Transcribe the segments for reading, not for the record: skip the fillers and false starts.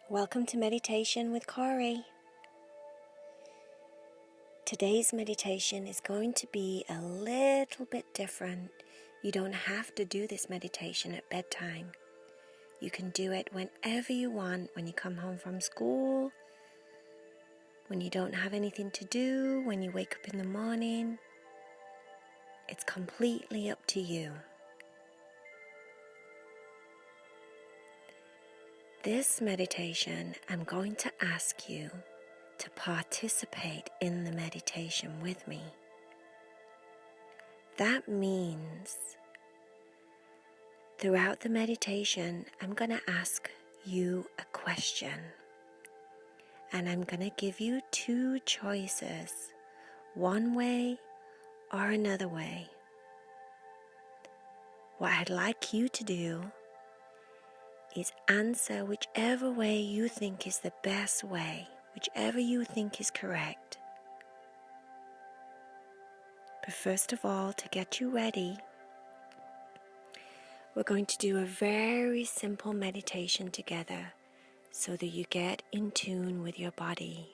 Welcome to Meditation with Corey. Today's meditation is going to be a little bit different. You don't have to do this meditation at bedtime. You can do it whenever you want, when you come home from school, when you don't have anything to do, when you wake up in the morning. It's completely up to you. This meditation, I'm going to ask you to participate in the meditation with me. That means throughout the meditation, I'm going to ask you a question. And I'm going to give you two choices, one way or another way. What I'd like you to do is answer whichever way you think is the best way, whichever you think is correct. But first of all, to get you ready, we're going to do a very simple meditation together so that you get in tune with your body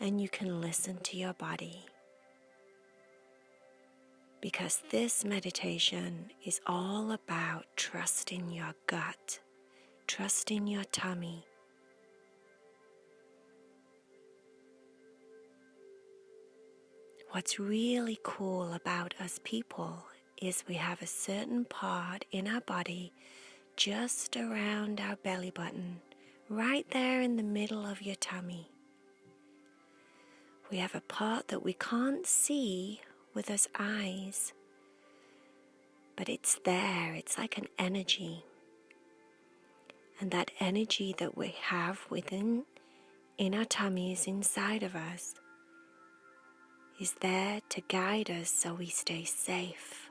and you can listen to your body. Because this meditation is all about trusting your gut, trusting your tummy. What's really cool about us people is we have a certain part in our body just around our belly button, right there in the middle of your tummy. We have a part that we can't see with our eyes, but it's there. It's like an energy. And that energy that we have in our tummies, inside of us, is there to guide us so we stay safe.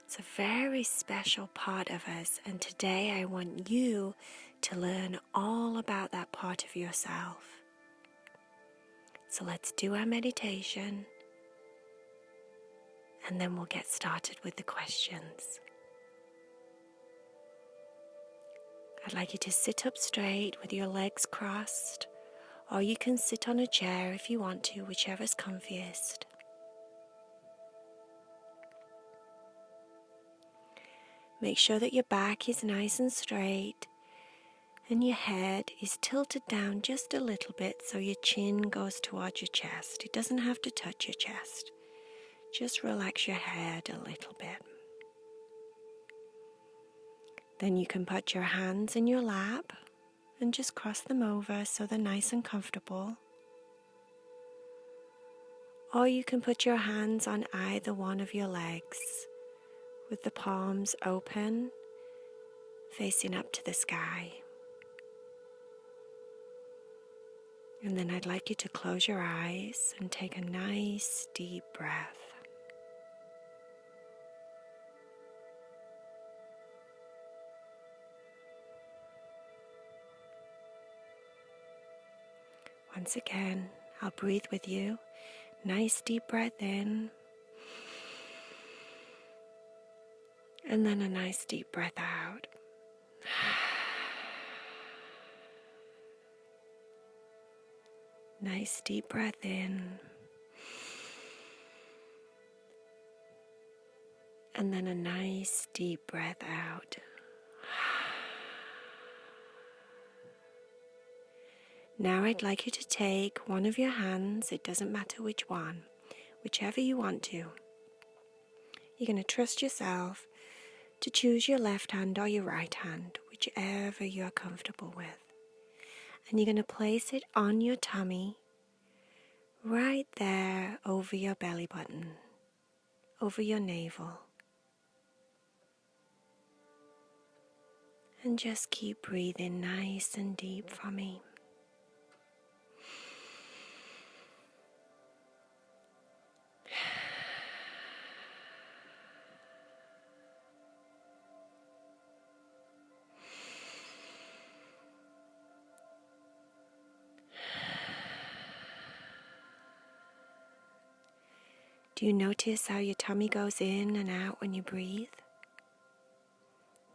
It's a very special part of us, and today I want you to learn all about that part of yourself. So let's do our meditation, and then we'll get started with the questions. I'd like you to sit up straight with your legs crossed, or you can sit on a chair if you want to, whichever's comfiest. Make sure that your back is nice and straight and your head is tilted down just a little bit so your chin goes towards your chest. It doesn't have to touch your chest. Just relax your head a little bit. Then you can put your hands in your lap and just cross them over so they're nice and comfortable. Or you can put your hands on either one of your legs with the palms open, facing up to the sky. And then I'd like you to close your eyes and take a nice deep breath. Once again, I'll breathe with you. Nice deep breath in. And then a nice deep breath out. Nice deep breath in. And then a nice deep breath out. Now I'd like you to take one of your hands, it doesn't matter which one, whichever you want to. You're going to trust yourself to choose your left hand or your right hand, whichever you're comfortable with. And you're going to place it on your tummy, right there over your belly button, over your navel. And just keep breathing nice and deep for me. Do you notice how your tummy goes in and out when you breathe?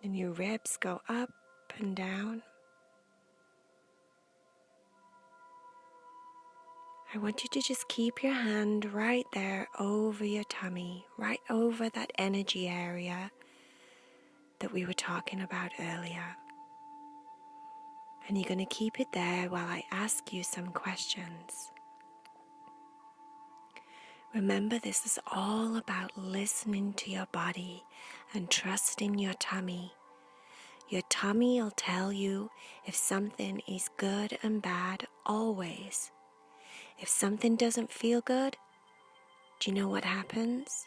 The and your ribs go up and down. I want you to just keep your hand right there over your tummy, right over that energy area that we were talking about earlier. And you're going to keep it there while I ask you some questions. Remember, this is all about listening to your body and trusting your tummy. Your tummy will tell you if something is good and bad always. If something doesn't feel good, do you know what happens?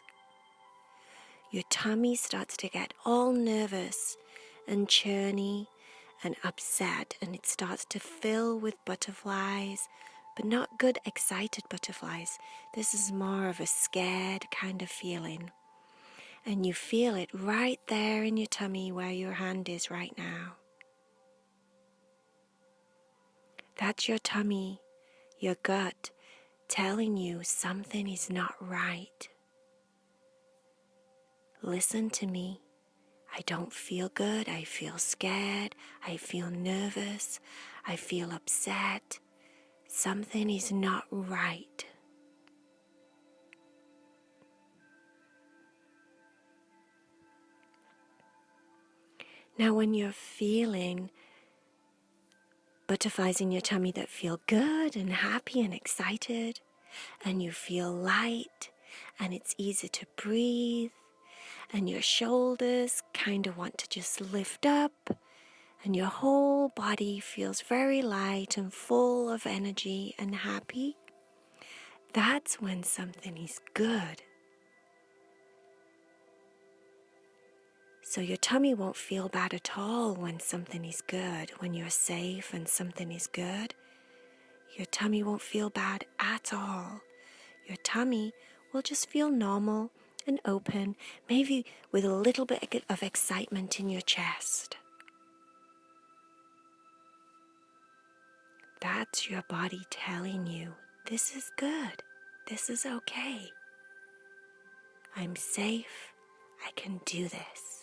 Your tummy starts to get all nervous and churny and upset, and it starts to fill with butterflies, but not good, excited butterflies. This is more of a scared kind of feeling. And you feel it right there in your tummy where your hand is right now. That's your tummy, your gut, telling you something is not right. Listen to me. I don't feel good. I feel scared. I feel nervous. I feel upset. Something is not right. Now, when you're feeling butterflies in your tummy that feel good and happy and excited, and you feel light, and it's easy to breathe, and your shoulders kind of want to just lift up, and your whole body feels very light and full of energy and happy, that's when something is good. So your tummy won't feel bad at all when something is good, when you're safe and something is good. Your tummy won't feel bad at all. Your tummy will just feel normal and open, maybe with a little bit of excitement in your chest. That's your body telling you, this is good, this is okay. I'm safe, I can do this.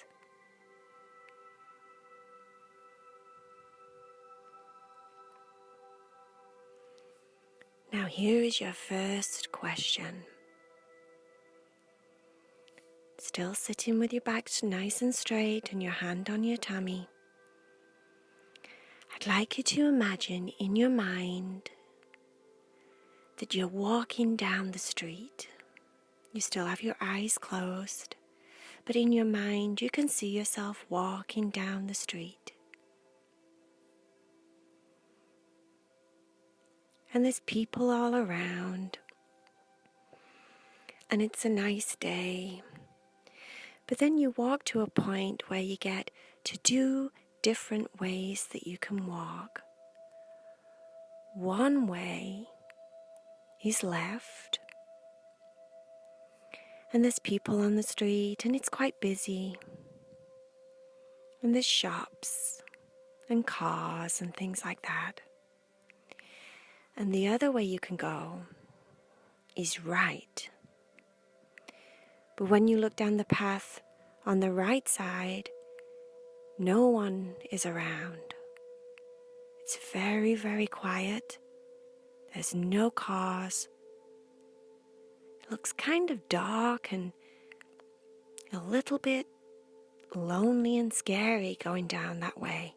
Now here is your first question. Still sitting with your back nice and straight and your hand on your tummy. I'd like you to imagine in your mind that you're walking down the street. You still have your eyes closed, but in your mind you can see yourself walking down the street. And there's people all around, and it's a nice day. But then you walk to a point where you get to do different ways that you can walk. One way is left, and there's people on the street, and it's quite busy. And there's shops and cars and things like that. And the other way you can go is right. But when you look down the path on the right side, no one is around. It's very, very quiet. There's no cars. It looks kind of dark and a little bit lonely and scary going down that way.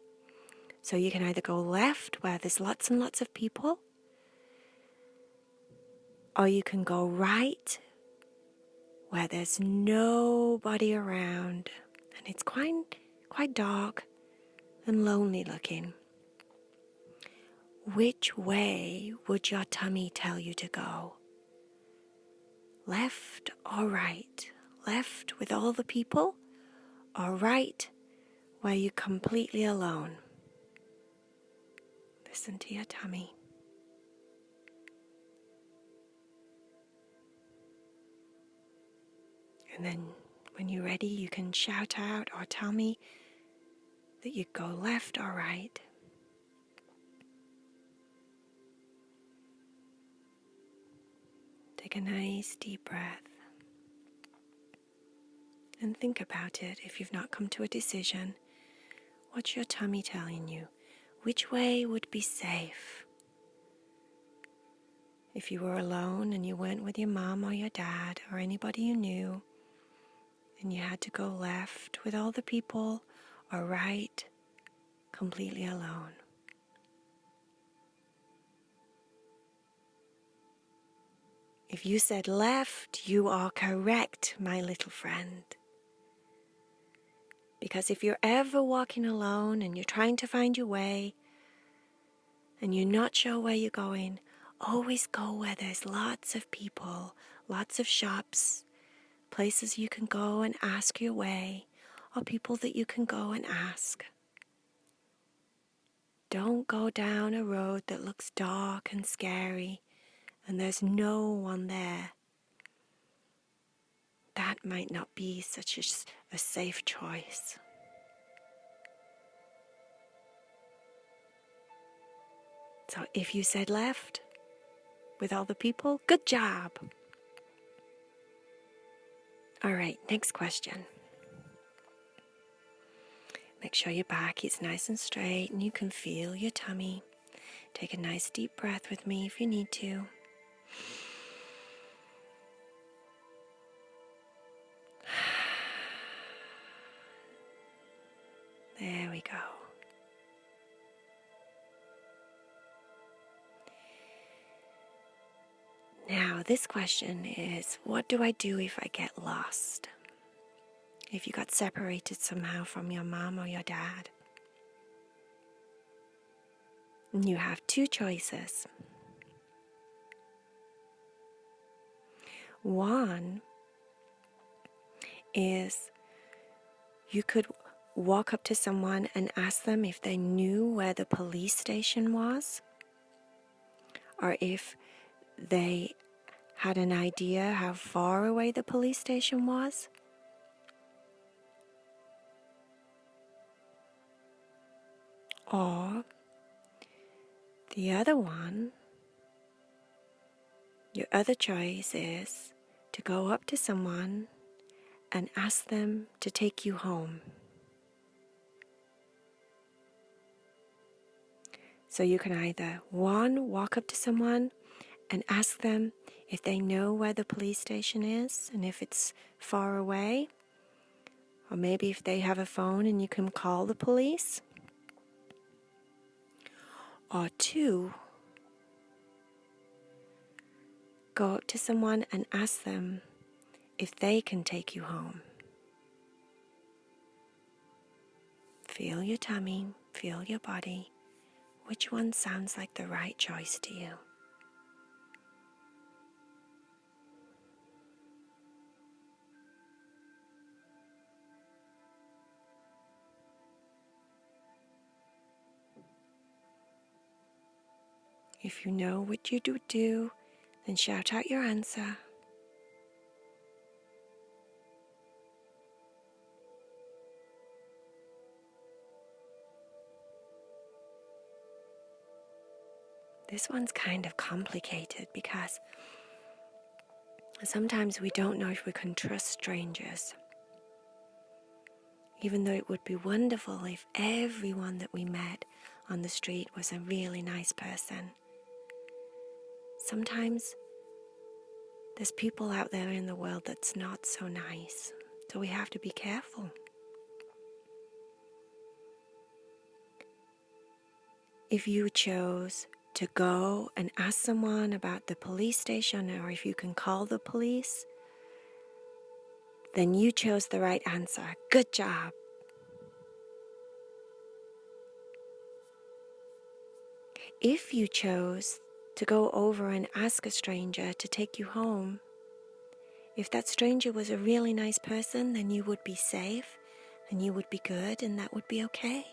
So you can either go left where there's lots and lots of people, or you can go right where there's nobody around and it's quite dark and lonely looking. Which way would your tummy tell you to go? Left or right? Left with all the people, or right where you're completely alone? Listen to your tummy. And then when you're ready, you can shout out or tell me that you go left or right. Take a nice deep breath and think about it if you've not come to a decision. What's your tummy telling you? Which way would be safe? If you were alone and you weren't with your mom or your dad or anybody you knew, and you had to go left with all the people or right, completely alone. If you said left, you are correct, my little friend. Because if you're ever walking alone and you're trying to find your way and you're not sure where you're going, always go where there's lots of people, lots of shops, places you can go and ask your way, or people that you can go and ask. Don't go down a road that looks dark and scary and there's no one there. That might not be such a safe choice. So if you said left with all the people, good job. All right, next question. Make sure your back is nice and straight and you can feel your tummy. Take a nice deep breath with me if you need to. There we go. Now, this question is, what do I do if I get lost? If you got separated somehow from your mom or your dad? And you have two choices. One is you could walk up to someone and ask them if they knew where the police station was, or if they had an idea how far away the police station was. Or the other one, your other choice is to go up to someone and ask them to take you home. So you can either, one, walk up to someone and ask them if they know where the police station is and if it's far away, or maybe if they have a phone and you can call the police. Or two, go up to someone and ask them if they can take you home. Feel your tummy, feel your body. Which one sounds like the right choice to you? If you know what you do, then shout out your answer. This one's kind of complicated because sometimes we don't know if we can trust strangers. Even though it would be wonderful if everyone that we met on the street was a really nice person. Sometimes there's people out there in the world that's not so nice, so we have to be careful. If you chose to go and ask someone about the police station, or if you can call the police, then you chose the right answer. Good job. If you chose to go over and ask a stranger to take you home, if that stranger was a really nice person, then you would be safe and you would be good and that would be okay.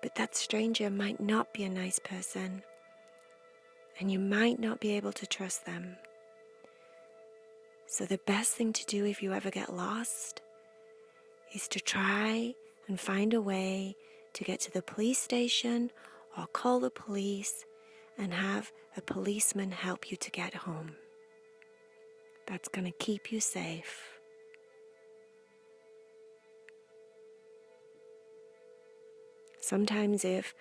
But that stranger might not be a nice person and you might not be able to trust them. So the best thing to do if you ever get lost is to try and find a way to get to the police station or call the police and have a policeman help you to get home. That's going to keep you safe. Sometimes if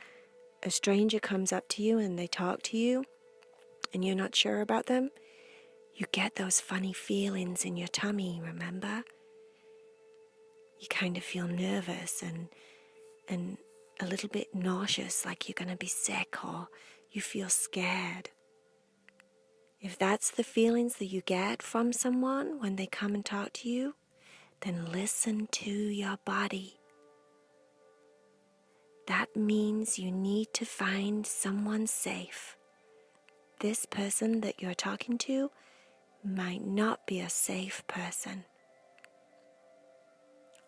a stranger comes up to you and they talk to you and you're not sure about them, you get those funny feelings in your tummy, remember? You kind of feel nervous and a little bit nauseous, like you're going to be sick, or you feel scared. If that's the feelings that you get from someone when they come and talk to you, then listen to your body. That means you need to find someone safe. This person that you're talking to might not be a safe person.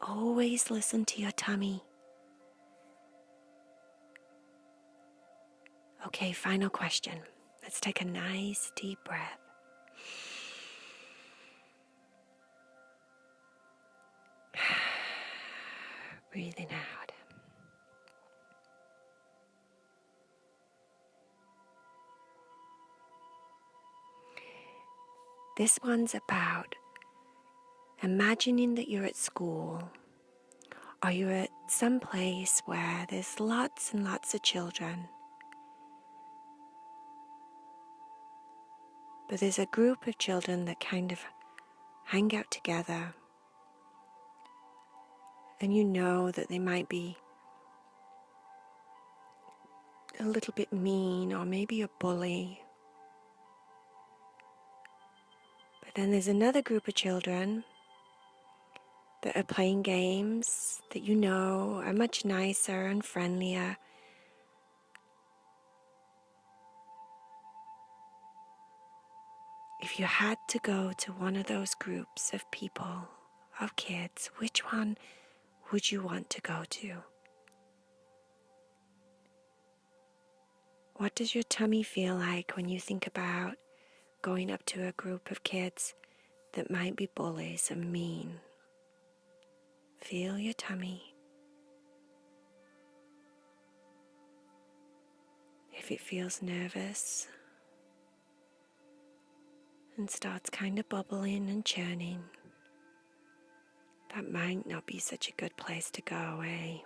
Always listen to your tummy. Okay, final question. Let's take a nice deep breath. Breathing out. This one's about imagining that you're at school, or you're at some place where there's lots and lots of children. But there's a group of children that kind of hang out together, and you know that they might be a little bit mean or maybe a bully. But then there's another group of children that are playing games that you know are much nicer and friendlier. If you had to go to one of those groups of people, of kids, which one would you want to go to? What does your tummy feel like when you think about going up to a group of kids that might be bullies and mean? Feel your tummy. If it feels nervous and starts kind of bubbling and churning, that might not be such a good place to go, eh?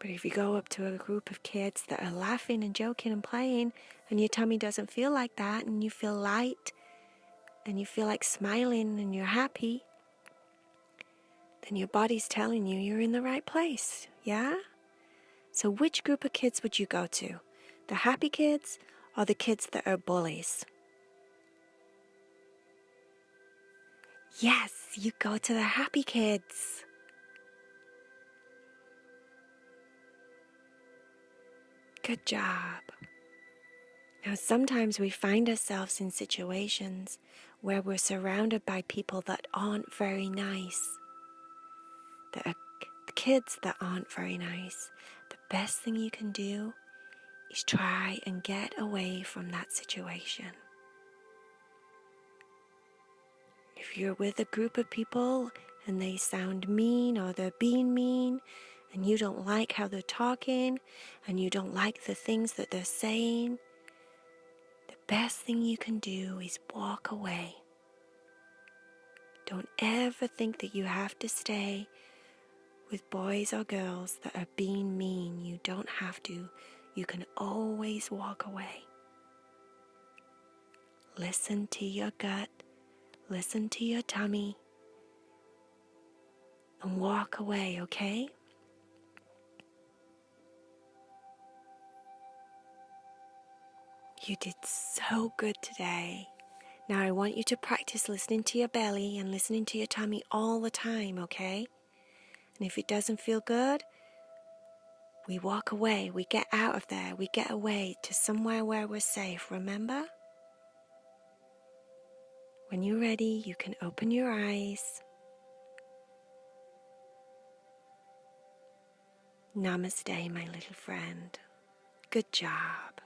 But if you go up to a group of kids that are laughing and joking and playing, and your tummy doesn't feel like that, and you feel light, and you feel like smiling and you're happy, then your body's telling you you're in the right place, yeah? So which group of kids would you go to? The happy kids or the kids that are bullies? Yes, you go to the happy kids. Good job. Now, sometimes we find ourselves in situations where we're surrounded by people that aren't very nice, that are kids that aren't very nice. The best thing you can do is try and get away from that situation. If you're with a group of people and they sound mean or they're being mean, and you don't like how they're talking, and you don't like the things that they're saying, the best thing you can do is walk away. Don't ever think that you have to stay with boys or girls that are being mean. You don't have to. You can always walk away. Listen to your gut, listen to your tummy, and walk away, okay? You did so good today. Now I want you to practice listening to your belly and listening to your tummy all the time, okay? And if it doesn't feel good, we walk away, we get out of there, we get away to somewhere where we're safe, remember? When you're ready, you can open your eyes. Namaste, my little friend. Good job.